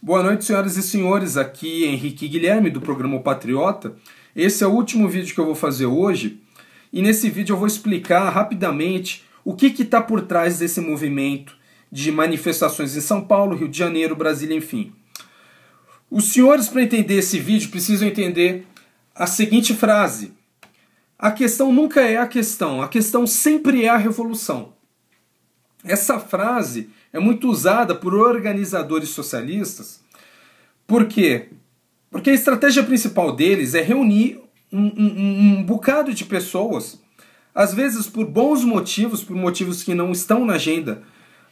Boa noite, senhoras e senhores. Aqui é Henrique Guilherme, do programa O Patriota. Esse é o último vídeo que eu vou fazer hoje. E nesse vídeo eu vou explicar rapidamente o que está por trás desse movimento de manifestações em São Paulo, Rio de Janeiro, Brasília, enfim. Os senhores, para entender esse vídeo, precisam entender a seguinte frase. A questão nunca é a questão sempre é a revolução. Essa frase é muito usada por organizadores socialistas. Por quê? Porque a estratégia principal deles é reunir um bocado de pessoas, às vezes por bons motivos, por motivos que não estão na agenda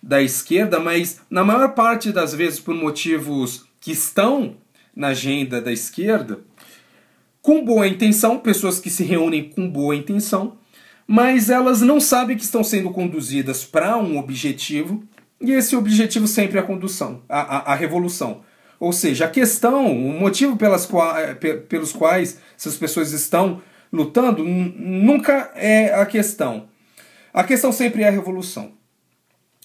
da esquerda, mas na maior parte das vezes por motivos que estão na agenda da esquerda, com boa intenção, pessoas que se reúnem com boa intenção, mas elas não sabem que estão sendo conduzidas para um objetivo, e esse objetivo sempre é a revolução. Ou seja, a questão, o motivo pelos quais essas pessoas estão lutando nunca é a questão. A questão sempre é a revolução.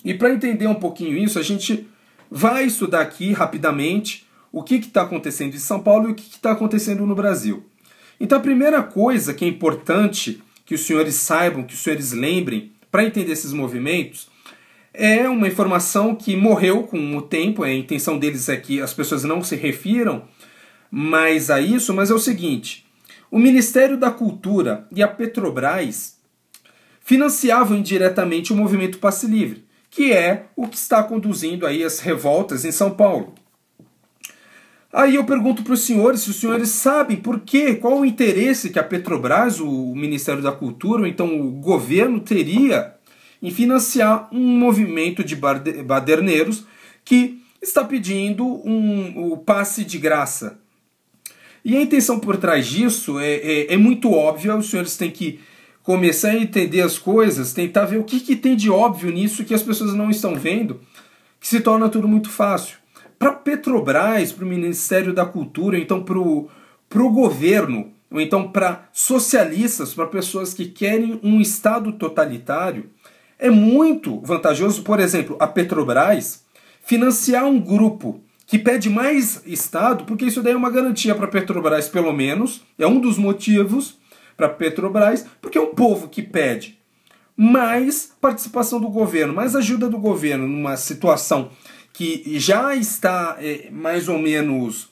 E para entender um pouquinho isso, a gente vai estudar aqui rapidamente o que está acontecendo em São Paulo e o que está acontecendo no Brasil. Então a primeira coisa que é importante que os senhores saibam, que os senhores lembrem, para entender esses movimentos, é uma informação que morreu com o tempo. A intenção deles é que as pessoas não se refiram mais a isso, mas é o seguinte: o Ministério da Cultura e a Petrobras financiavam indiretamente o movimento Passe Livre, que é o que está conduzindo aí as revoltas em São Paulo. Aí eu pergunto para os senhores se os senhores sabem por quê, qual o interesse que a Petrobras, o Ministério da Cultura, ou então o governo teria em financiar um movimento de baderneiros que está pedindo o passe de graça. E a intenção por trás disso é muito óbvia. Os senhores têm que começar a entender as coisas, tentar ver o que tem de óbvio nisso que as pessoas não estão vendo, que se torna tudo muito fácil. Para a Petrobras, para o Ministério da Cultura, então para o governo, ou então para socialistas, para pessoas que querem um Estado totalitário, é muito vantajoso, por exemplo, a Petrobras financiar um grupo que pede mais Estado, porque isso daí é uma garantia para a Petrobras, pelo menos, é um dos motivos para a Petrobras, porque é um povo que pede mais participação do governo, mais ajuda do governo numa situação que já está mais ou menos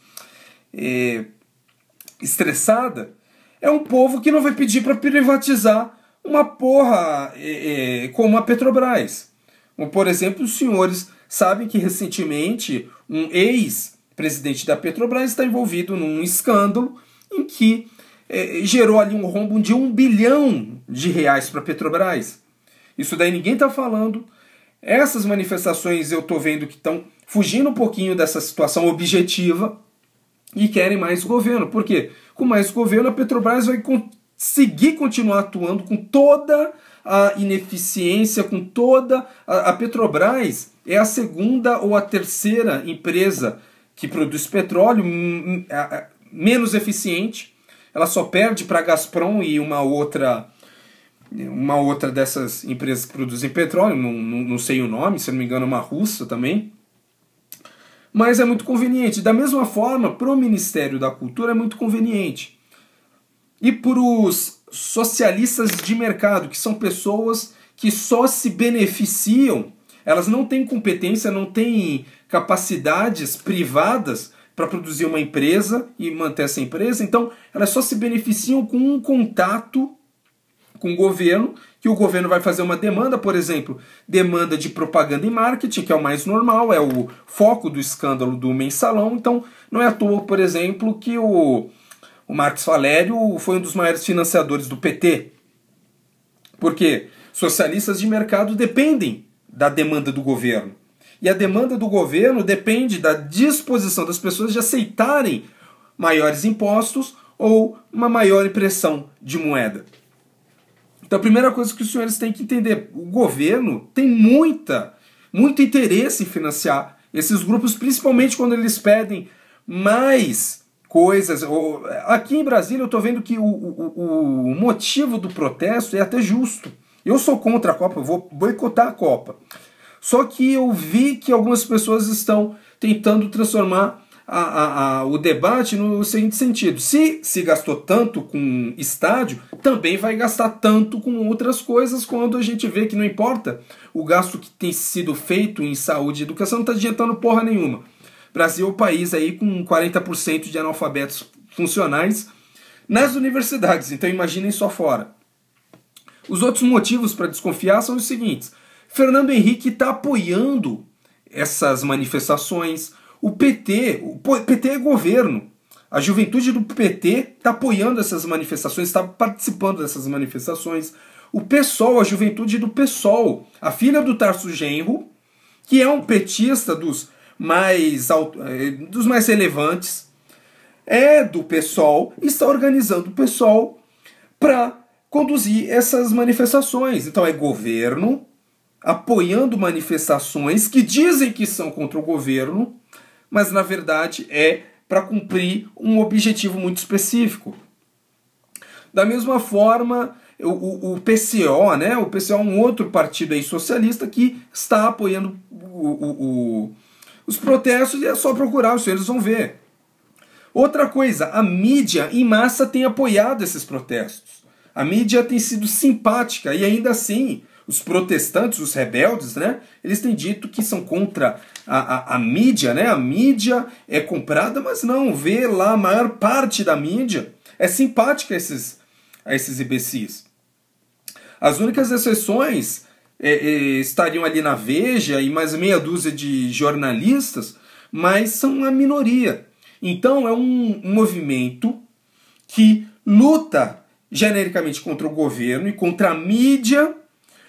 estressada, é um povo que não vai pedir para privatizar uma porra como a Petrobras. Como, por exemplo, os senhores sabem que recentemente um ex-presidente da Petrobras está envolvido num escândalo em que gerou ali um rombo de R$1 bilhão para a Petrobras. Isso daí ninguém está falando. Essas manifestações eu estou vendo que estão fugindo um pouquinho dessa situação objetiva e querem mais governo. Por quê? Com mais governo a Petrobras vai conseguir continuar atuando com toda a ineficiência, com toda... A Petrobras é a segunda ou a terceira empresa que produz petróleo menos eficiente. Ela só perde para a Gazprom e uma outra dessas empresas que produzem petróleo, não sei o nome, se não me engano é uma russa também, mas é muito conveniente. Da mesma forma, para o Ministério da Cultura é muito conveniente. E para os socialistas de mercado, que são pessoas que só se beneficiam, elas não têm competência, não têm capacidades privadas para produzir uma empresa e manter essa empresa, então elas só se beneficiam com um contato com o governo, que o governo vai fazer uma demanda, por exemplo, demanda de propaganda e marketing, que é o mais normal, é o foco do escândalo do mensalão. Então não é à toa, por exemplo, que o Marcos Valério foi um dos maiores financiadores do PT. Porque socialistas de mercado dependem da demanda do governo. E a demanda do governo depende da disposição das pessoas de aceitarem maiores impostos ou uma maior impressão de moeda. Então a primeira coisa que os senhores têm que entender, o governo tem muito interesse em financiar esses grupos, principalmente quando eles pedem mais coisas. Aqui em Brasília eu estou vendo que o motivo do protesto é até justo. Eu sou contra a Copa, eu vou boicotar a Copa. Só que eu vi que algumas pessoas estão tentando transformar o debate no seguinte sentido: se gastou tanto com estádio, também vai gastar tanto com outras coisas, quando a gente vê que não importa o gasto que tem sido feito em saúde e educação, não está adiantando porra nenhuma. Brasil é o país aí com 40% de analfabetos funcionais nas universidades, então imaginem só fora. Os outros motivos para desconfiar são os seguintes: Fernando Henrique está apoiando essas manifestações. O PT é governo. A juventude do PT está apoiando essas manifestações, está participando dessas manifestações. O PSOL, a juventude do PSOL, a filha do Tarso Genro, que é um petista dos mais relevantes, é do PSOL, está organizando o PSOL para conduzir essas manifestações. Então é governo apoiando manifestações que dizem que são contra o governo, mas na verdade é para cumprir um objetivo muito específico. Da mesma forma, o PCO, né? O PCO é um outro partido aí socialista que está apoiando os protestos, e é só procurar, os senhores vão ver. Outra coisa, a mídia em massa tem apoiado esses protestos. A mídia tem sido simpática e ainda assim os protestantes, os rebeldes, né, eles têm dito que são contra a mídia, né? A mídia é comprada, mas não, vê lá a maior parte da mídia é simpática a esses imbecis. As únicas exceções estariam ali na Veja e mais meia dúzia de jornalistas, mas são a minoria. Então é um movimento que luta genericamente contra o governo e contra a mídia,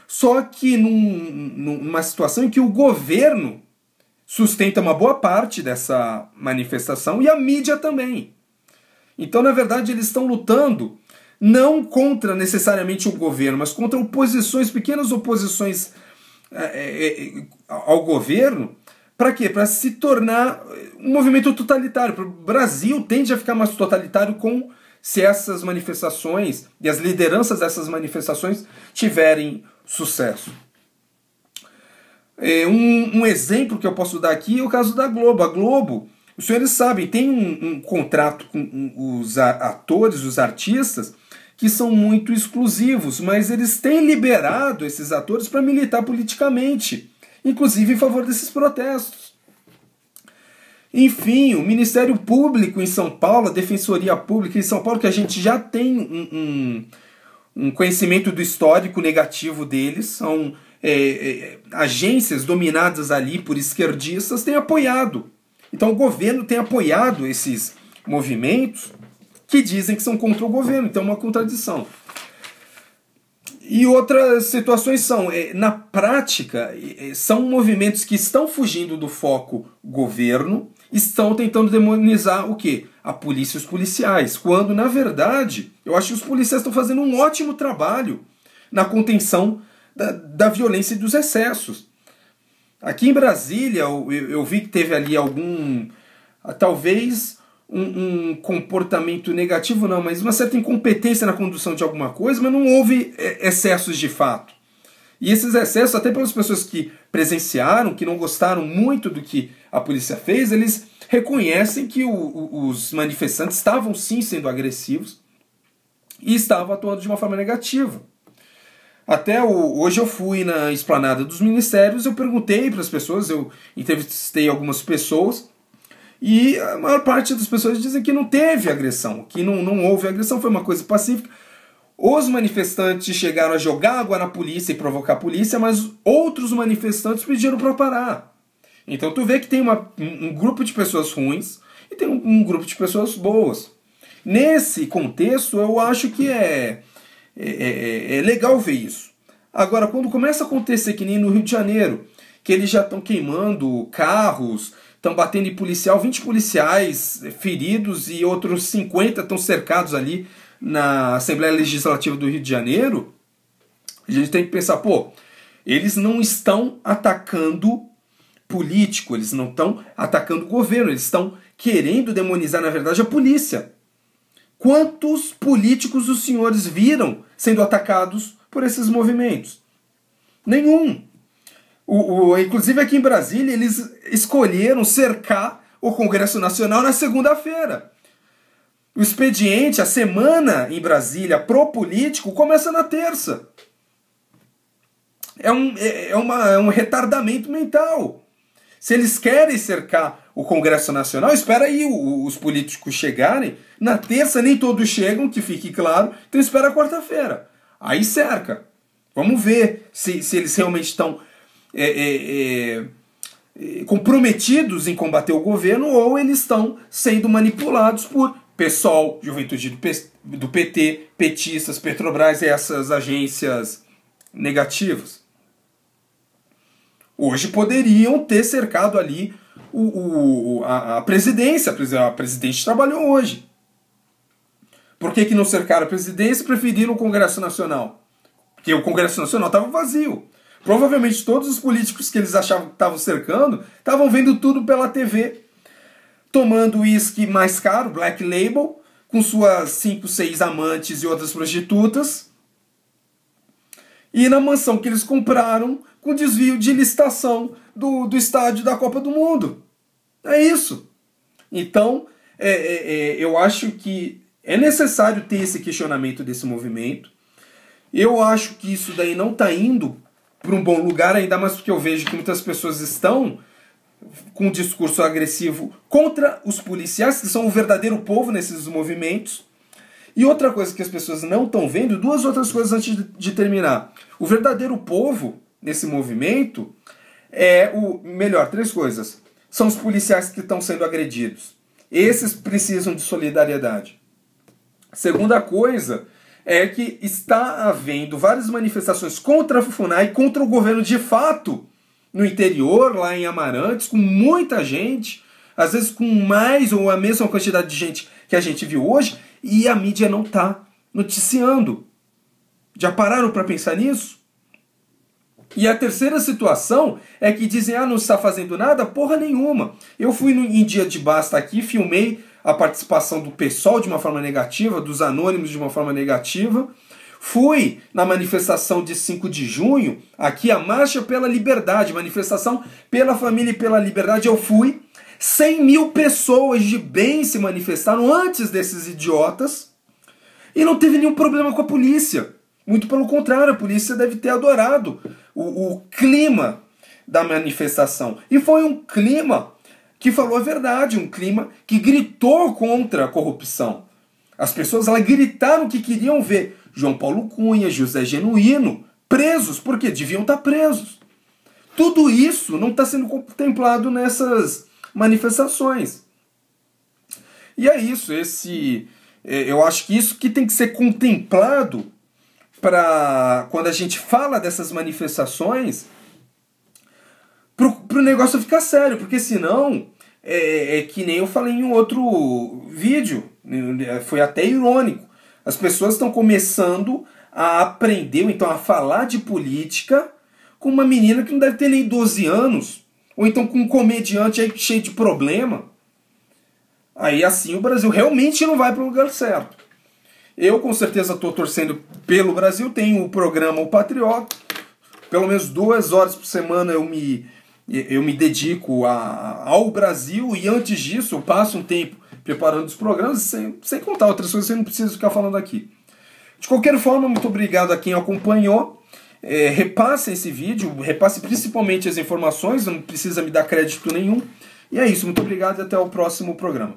só que numa situação em que o governo sustenta uma boa parte dessa manifestação e a mídia também. Então, na verdade, eles estão lutando não contra necessariamente o governo, mas contra oposições, pequenas oposições ao governo. Para quê? Para se tornar um movimento totalitário. O Brasil tende a ficar mais totalitário se essas manifestações e as lideranças dessas manifestações tiverem sucesso. Um exemplo que eu posso dar aqui é o caso da Globo. A Globo, os senhores sabem, tem um contrato com os atores, os artistas, que são muito exclusivos, mas eles têm liberado esses atores para militar politicamente, inclusive em favor desses protestos. Enfim, o Ministério Público em São Paulo, a Defensoria Pública em São Paulo, que a gente já tem um conhecimento do histórico negativo deles, são agências dominadas ali por esquerdistas, têm apoiado. Então o governo tem apoiado esses movimentos que dizem que são contra o governo, então é uma contradição. E outras situações são, na prática, são movimentos que estão fugindo do foco governo, estão tentando demonizar o quê? A polícia e os policiais, quando, na verdade, eu acho que os policiais estão fazendo um ótimo trabalho na contenção da violência e dos excessos. Aqui em Brasília, eu vi que teve ali talvez um comportamento negativo, não, mas uma certa incompetência na condução de alguma coisa, mas não houve excessos de fato. E esses excessos, até pelas pessoas que presenciaram, que não gostaram muito do que a polícia fez, eles reconhecem que os manifestantes estavam sim sendo agressivos e estavam atuando de uma forma negativa. Até hoje eu fui na esplanada dos ministérios, eu perguntei para as pessoas, eu entrevistei algumas pessoas, e a maior parte das pessoas dizem que não teve agressão, que não houve agressão, foi uma coisa pacífica. Os manifestantes chegaram a jogar água na polícia e provocar a polícia, mas outros manifestantes pediram para parar. Então tu vê que tem um grupo de pessoas ruins e tem um grupo de pessoas boas. Nesse contexto, eu acho que é legal ver isso. Agora, quando começa a acontecer que nem no Rio de Janeiro, que eles já estão queimando carros, estão batendo em policial, 20 policiais feridos e outros 50 estão cercados ali na Assembleia Legislativa do Rio de Janeiro, a gente tem que pensar, eles não estão atacando político, eles não estão atacando o governo, eles estão querendo demonizar, na verdade, a polícia. Quantos políticos os senhores viram sendo atacados por esses movimentos? Nenhum. Inclusive aqui em Brasília, eles escolheram cercar o Congresso Nacional na segunda-feira. O expediente, a semana em Brasília pro político, começa na terça. É um retardamento mental. Se eles querem cercar o Congresso Nacional, espera aí os políticos chegarem. Na terça nem todos chegam, que fique claro. Então espera a quarta-feira. Aí cerca. Vamos ver se eles realmente estão comprometidos em combater o governo ou eles estão sendo manipulados por PSOL, Juventude do PT, petistas, Petrobras e essas agências negativas. Hoje poderiam ter cercado ali a presidência. A presidente trabalhou hoje. Por que não cercaram a presidência e preferiram o Congresso Nacional? Porque o Congresso Nacional estava vazio. Provavelmente todos os políticos que eles achavam que estavam cercando estavam vendo tudo pela TV, tomando uísque mais caro, Black Label, com suas 5, 6 amantes e outras prostitutas, e na mansão que eles compraram com desvio de licitação do estádio da Copa do Mundo. É isso. Então, eu acho que é necessário ter esse questionamento desse movimento. Eu acho que isso daí não está indo para um bom lugar, ainda mais porque eu vejo que muitas pessoas estão com um discurso agressivo contra os policiais, que são o verdadeiro povo nesses movimentos. E outra coisa que as pessoas não estão vendo, duas outras coisas antes de terminar. O verdadeiro povo nesse movimento três coisas. São os policiais que estão sendo agredidos. Esses precisam de solidariedade. Segunda coisa é que está havendo várias manifestações contra a FUNAI, contra o governo de fato, no interior, lá em Amarantes, com muita gente, às vezes com mais ou a mesma quantidade de gente que a gente viu hoje, e a mídia não está noticiando. Já pararam para pensar nisso? E a terceira situação é que dizem, não está fazendo nada, porra nenhuma. Eu fui em dia de basta aqui, filmei a participação do PSOL de uma forma negativa, dos anônimos de uma forma negativa. Fui na manifestação de 5 de junho, aqui a Marcha pela Liberdade, manifestação pela família e pela liberdade, eu fui. 100 mil pessoas de bem se manifestaram antes desses idiotas e não teve nenhum problema com a polícia. Muito pelo contrário, a polícia deve ter adorado o clima da manifestação. E foi um clima que falou a verdade, um clima que gritou contra a corrupção. As pessoas gritaram que queriam ver João Paulo Cunha, José Genuíno presos, porque deviam estar presos. Tudo isso não está sendo contemplado nessas manifestações. E é isso, eu acho que isso que tem que ser contemplado para quando a gente fala dessas manifestações, pro negócio ficar sério, porque senão é que nem eu falei em um outro vídeo, foi até irônico. As pessoas estão começando a aprender, ou então a falar de política com uma menina que não deve ter nem 12 anos, ou então com um comediante aí cheio de problema. Aí assim o Brasil realmente não vai para o lugar certo. Eu com certeza estou torcendo pelo Brasil, tenho o programa O Patriota, pelo menos 2 horas por semana eu me dedico ao Brasil, e antes disso eu passo um tempo preparando os programas, sem contar outras coisas que eu não preciso ficar falando aqui. De qualquer forma, muito obrigado a quem acompanhou. Repasse esse vídeo, repasse principalmente as informações, não precisa me dar crédito nenhum. E é isso, muito obrigado e até o próximo programa.